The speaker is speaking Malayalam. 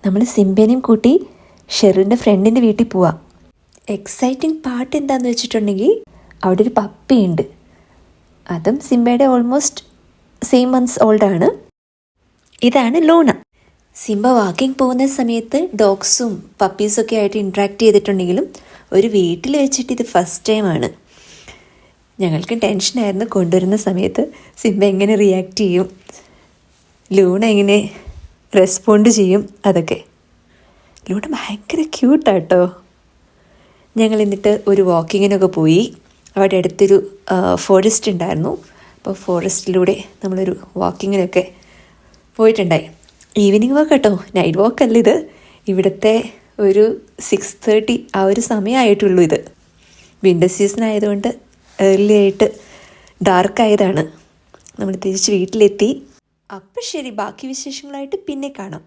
നമ്മൾ സിംബേനെയും കൂട്ടി ഷെറിൻ്റെ ഫ്രണ്ടിൻ്റെ വീട്ടിൽ പോവാം. എക്സൈറ്റിംഗ് പാർട്ട് എന്താണെന്ന് വെച്ചിട്ടുണ്ടെങ്കിൽ അവിടെ ഒരു പപ്പിയുണ്ട്. അതും സിംബയുടെ ഓൾമോസ്റ്റ് സെയിം മന്ത്സ് ഓൾഡാണ്. ഇതാണ് ലൂണ. സിംബ വാക്കിംഗ് പോകുന്ന സമയത്ത് ഡോഗ്സും പപ്പീസൊക്കെ ആയിട്ട് ഇൻട്രാക്ട് ചെയ്തിട്ടുണ്ടെങ്കിലും ഒരു വീട്ടിൽ വെച്ചിട്ട് ഇത് ഫസ്റ്റ് ടൈമാണ്. ഞങ്ങൾക്ക് ടെൻഷനായിരുന്നു കൊണ്ടുവരുന്ന സമയത്ത് സിംബ എങ്ങനെ റിയാക്ട് ചെയ്യും, ലൂണ എങ്ങനെ റെസ്പോണ്ട് ചെയ്യും, അതൊക്കെ. ലൂണ ഭയങ്കര ക്യൂട്ടാട്ടോ. ഞങ്ങൾ എന്നിട്ട് ഒരു വാക്കിങ്ങിനൊക്കെ പോയി. അവിടെ അടുത്തൊരു ഫോറസ്റ്റ് ഉണ്ടായിരുന്നു. അപ്പോൾ ഫോറസ്റ്റിലൂടെ നമ്മളൊരു വാക്കിങ്ങിനൊക്കെ പോയിട്ടുണ്ടായി. ഈവനിങ് വാക്ക് കേട്ടോ, നൈറ്റ് വാക്ക് അല്ല ഇത്. ഇവിടുത്തെ ഒരു 6:30 ആ ഒരു സമയമായിട്ടുള്ളൂ. ഇത് വിൻ്റർ സീസൺ ആയതുകൊണ്ട് ഏർലി ആയിട്ട് ഡാർക്കായതാണ്. നമ്മൾ തിരിച്ച് വീട്ടിലെത്തി. അപ്പം ശരി, ബാക്കി വിശേഷങ്ങളായിട്ട് പിന്നെ കാണാം.